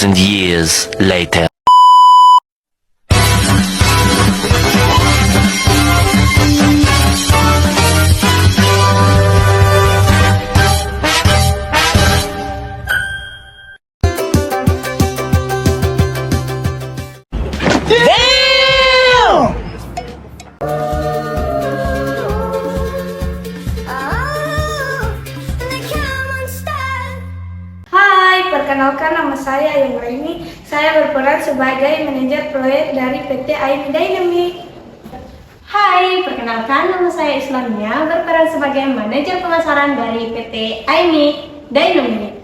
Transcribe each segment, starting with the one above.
2,000 years later. Perkenalkan, nama saya Ayang Raini. Saya berperan sebagai manajer proyek dari PT AIMI Dynamic. Hai, perkenalkan nama saya Islamia, berperan sebagai manajer pemasaran dari PT AIMI Dynamic.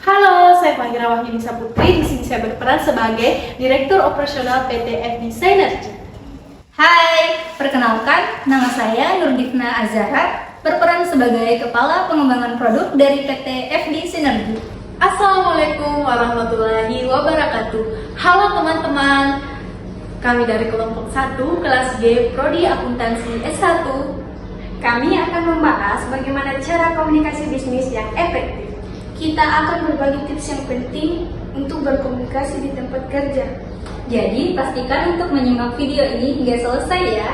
Halo, saya Pangira Wahyuni Saputri. Di sini saya berperan sebagai Direktur Operasional PT FD Synergy. Hai, perkenalkan nama saya Nurdifna Azhara, berperan sebagai Kepala Pengembangan Produk dari PT FD Synergy. Assalamualaikum warahmatullahi wabarakatuh. Halo teman-teman, kami dari kelompok 1 kelas G Prodi Akuntansi S1. Kami akan membahas bagaimana cara komunikasi bisnis yang efektif. Kita akan berbagi tips yang penting untuk berkomunikasi di tempat kerja. Jadi pastikan untuk menyimak video ini hingga selesai ya.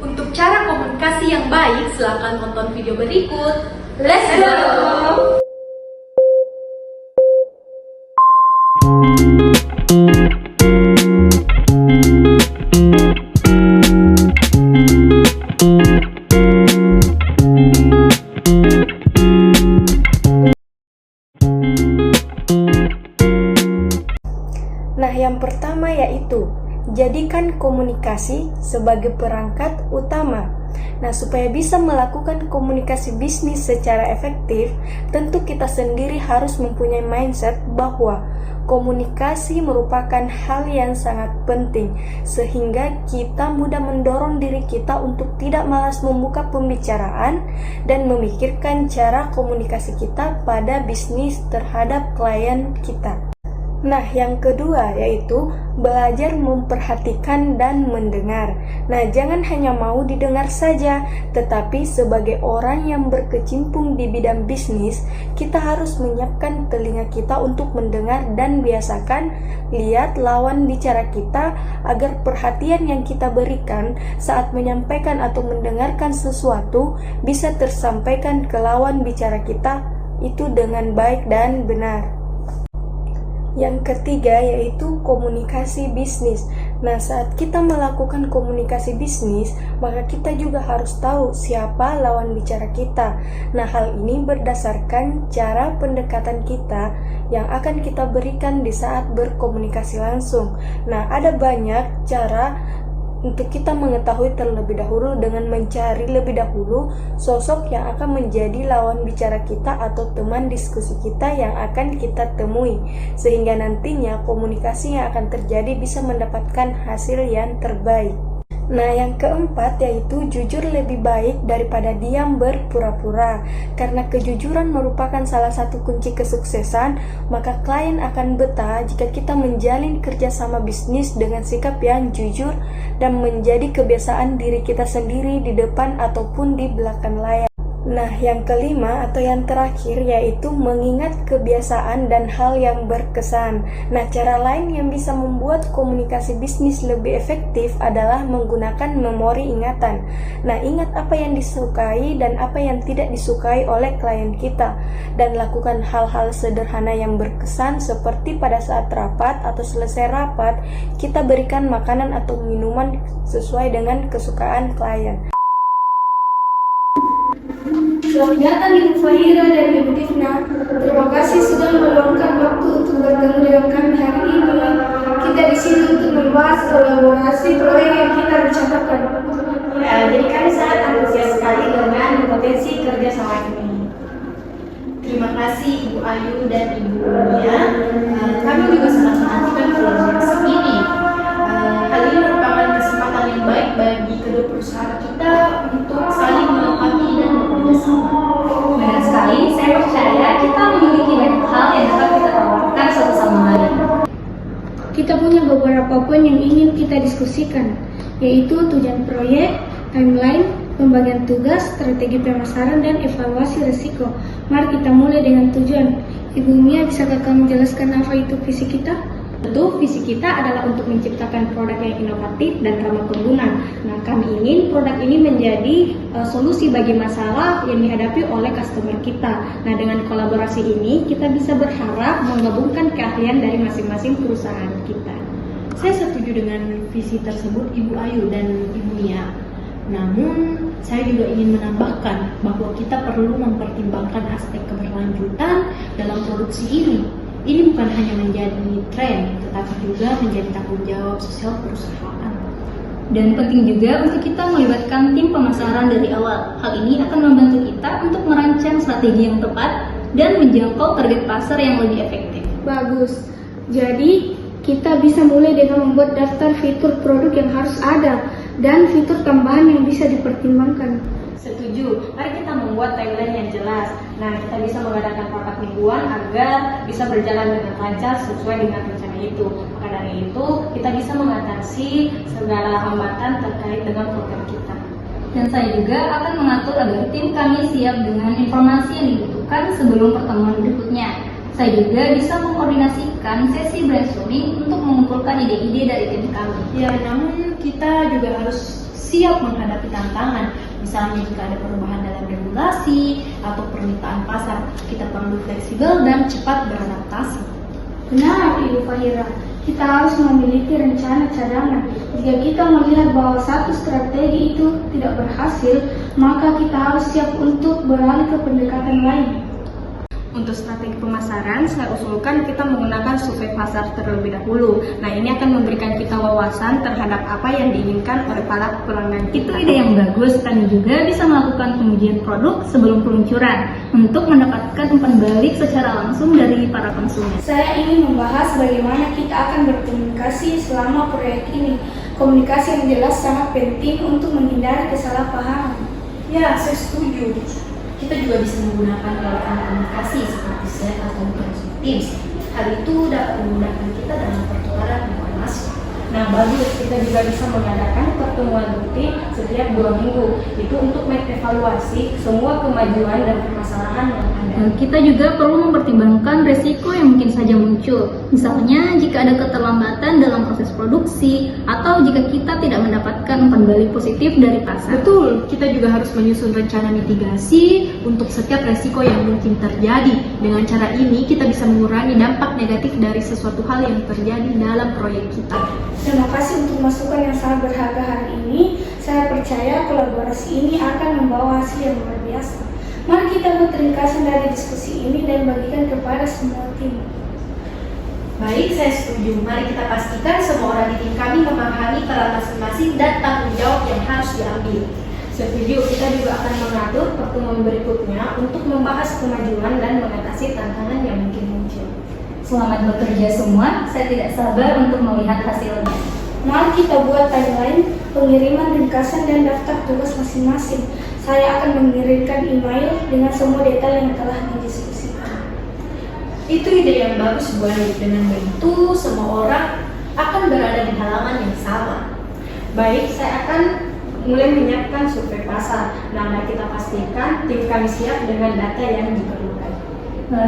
Untuk cara komunikasi yang baik, silakan tonton video berikut. Let's go! Nah, yang pertama yaitu jadikan komunikasi sebagai perangkat utama. Nah, supaya bisa melakukan komunikasi bisnis secara efektif, tentu kita sendiri harus mempunyai mindset bahwa komunikasi merupakan hal yang sangat penting, sehingga kita mudah mendorong diri kita untuk tidak malas membuka pembicaraan dan memikirkan cara komunikasi kita pada bisnis terhadap klien kita. Nah, yang kedua yaitu belajar memperhatikan dan mendengar. Nah, jangan hanya mau didengar saja, tetapi sebagai orang yang berkecimpung di bidang bisnis, kita harus menyiapkan telinga kita untuk mendengar dan biasakan lihat lawan bicara kita agar perhatian yang kita berikan saat menyampaikan atau mendengarkan sesuatu bisa tersampaikan ke lawan bicara kita itu dengan baik dan benar. Yang ketiga yaitu komunikasi bisnis. Nah, saat kita melakukan komunikasi bisnis, maka kita juga harus tahu siapa lawan bicara kita. Nah, hal ini berdasarkan cara pendekatan kita yang akan kita berikan di saat berkomunikasi langsung. Nah, ada banyak cara untuk kita mengetahui terlebih dahulu dengan mencari lebih dahulu sosok yang akan menjadi lawan bicara kita atau teman diskusi kita yang akan kita temui, sehingga nantinya komunikasi yang akan terjadi bisa mendapatkan hasil yang terbaik. Nah, yang keempat yaitu jujur lebih baik daripada diam berpura-pura. Karena kejujuran merupakan salah satu kunci kesuksesan, maka klien akan betah jika kita menjalin kerjasama bisnis dengan sikap yang jujur dan menjadi kebiasaan diri kita sendiri di depan ataupun di belakang layar. Nah, yang kelima atau yang terakhir yaitu mengingat kebiasaan dan hal yang berkesan. Nah, cara lain yang bisa membuat komunikasi bisnis lebih efektif adalah menggunakan memori ingatan. Nah, ingat apa yang disukai dan apa yang tidak disukai oleh klien kita, dan lakukan hal-hal sederhana yang berkesan seperti pada saat rapat atau selesai rapat, kita berikan makanan atau minuman sesuai dengan kesukaan klien. Selamat datang Ibu Fahira dan Ibu Tifna. Terima kasih sudah meluangkan waktu untuk bertemu dengan kami hari ini. Kita di sini untuk membahas kolaborasi proyek yang kita rencanakan. Jadi kami sangat antusias sekali dengan potensi kerja sama ini. Terima kasih Ibu Ayu dan Ibu Nia. Kami juga sangat menantikan kolaborasi ini. Hal ini merupakan kesempatan yang baik bagi kedua perusahaan kita untuk saling melengkapi dan bekerja sama. Benar sekali, saya percaya kita memiliki banyak hal yang dapat kita tawarkan satu sama lain. Kita punya beberapa poin yang ingin kita diskusikan, yaitu tujuan proyek, timeline, pembagian tugas, strategi pemasaran, dan evaluasi risiko. Mari kita mulai dengan tujuan. Ibu Mia, bisakah kamu jelaskan apa itu visi kita? Tentu visi kita adalah untuk menciptakan produk yang inovatif dan ramah pengguna. Nah, kami ingin produk ini menjadi solusi bagi masalah yang dihadapi oleh customer kita. Nah, dengan kolaborasi ini kita bisa berharap menggabungkan keahlian dari masing-masing perusahaan kita. Saya setuju dengan visi tersebut Ibu Ayu dan Ibu Nia. Namun, saya juga ingin menambahkan bahwa kita perlu mempertimbangkan aspek keberlanjutan dalam produksi ini. Ini bukan hanya menjadi tren, tetapi juga menjadi tanggung jawab sosial perusahaan. Dan penting juga untuk kita melibatkan tim pemasaran dari awal. Hal ini akan membantu kita untuk merancang strategi yang tepat dan menjangkau target pasar yang lebih efektif. Bagus. Jadi, kita bisa mulai dengan membuat daftar fitur produk yang harus ada dan fitur tambahan yang bisa dipertimbangkan. Setuju, mari kita membuat tagline yang jelas. Nah, kita bisa mengadakan rapat mingguan agar bisa berjalan dengan lancar sesuai dengan rencana itu. Maka dari itu, kita bisa mengatasi segala hambatan terkait dengan program kita. Dan saya juga akan mengatur agar tim kami siap dengan informasi yang dibutuhkan sebelum pertemuan berikutnya. Saya juga bisa mengkoordinasikan sesi brainstorming untuk mengumpulkan ide-ide dari tim kami. Ya, namun kita juga harus siap menghadapi tantangan. Misalnya jika ada perubahan dalam regulasi atau permintaan pasar, kita perlu fleksibel dan cepat beradaptasi. Benar, Ibu Fahira. Kita harus memiliki rencana cadangan. Jika kita melihat bahwa satu strategi itu tidak berhasil, maka kita harus siap untuk beralih ke pendekatan lain. Untuk strategi pemasaran, saya usulkan kita menggunakan survei pasar terlebih dahulu. Nah, ini akan memberikan kita wawasan terhadap apa yang diinginkan oleh para pelanggan Itu kita. ide yang bagus. Kami juga bisa melakukan pengujian produk sebelum peluncuran untuk mendapatkan umpan balik secara langsung dari para konsumen. Saya ingin membahas bagaimana kita akan berkomunikasi selama proyek ini. Komunikasi yang jelas sangat penting untuk menghindari kesalahpahaman. Ya, saya setuju. Kita juga bisa menggunakan gerakan komunikasi seperti Slack atau Microsoft Teams. Hal itu dapat memudahkan kita dalam pertukaran informasi. Nah, bagus, kita juga bisa mengadakan pertemuan rutin setiap 2 minggu. Itu untuk mengevaluasi semua kemajuan dan permasalahan yang ada. Dan kita juga perlu mempertimbangkan resiko yang mungkin saja muncul. Misalnya, jika ada keterlambatan dalam proses produksi atau jika kita tidak mendapatkan umpan balik positif dari pasar. Betul, kita juga harus menyusun rencana mitigasi untuk setiap resiko yang mungkin terjadi. Dengan cara ini, kita bisa mengurangi dampak negatif dari sesuatu hal yang terjadi dalam proyek kita. Terima kasih untuk masukan yang sangat berharga hari ini. Saya percaya kolaborasi ini akan membawa hasil yang luar biasa. Mari kita buat ringkasan dari diskusi ini dan bagikan kepada semua tim. Baik, saya setuju. Mari kita pastikan semua orang di tim kami memahami peran masing-masing dan tanggung jawab yang harus diambil. Setuju, kita juga akan mengatur pertemuan berikutnya untuk membahas kemajuan dan mengatasi tantangan yang mungkin muncul. Selamat bekerja semua, saya tidak sabar untuk melihat hasilnya. Mari kita buat timeline, pengiriman ringkasan dan daftar tugas masing-masing. Saya akan mengirimkan email dengan semua detail yang telah didiskusikan. Itu ide yang bagus, Bu Ayu. Dengan begitu, semua orang akan berada di halaman yang sama. Baik, saya akan mulai menyiapkan survei pasar. Nah, mari kita pastikan tim kami siap dengan data yang diperlukan.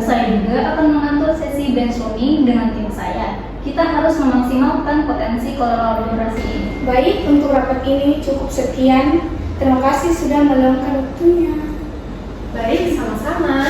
Saya juga akan mengatur sesi brainstorming dengan tim saya. Kita harus memaksimalkan potensi kolaborasi ini. Baik, untuk rapat ini cukup sekian. Terima kasih sudah meluangkan waktunya. Baik, sama-sama.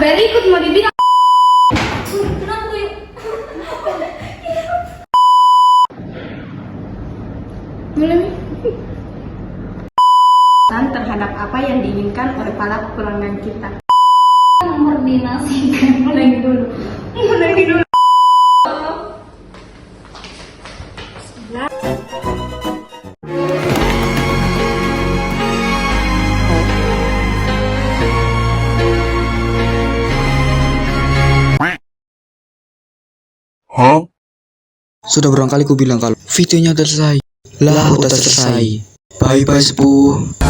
Berikut mau dibilang. Kenapa yuk? Terhadap apa yang diinginkan oleh para pelanggan kita. Mengkoordinasikan mulai dulu. Sudah berapa kali ku bilang kalau videonya udah selesai. Lah udah selesai. Bye bye sepuh.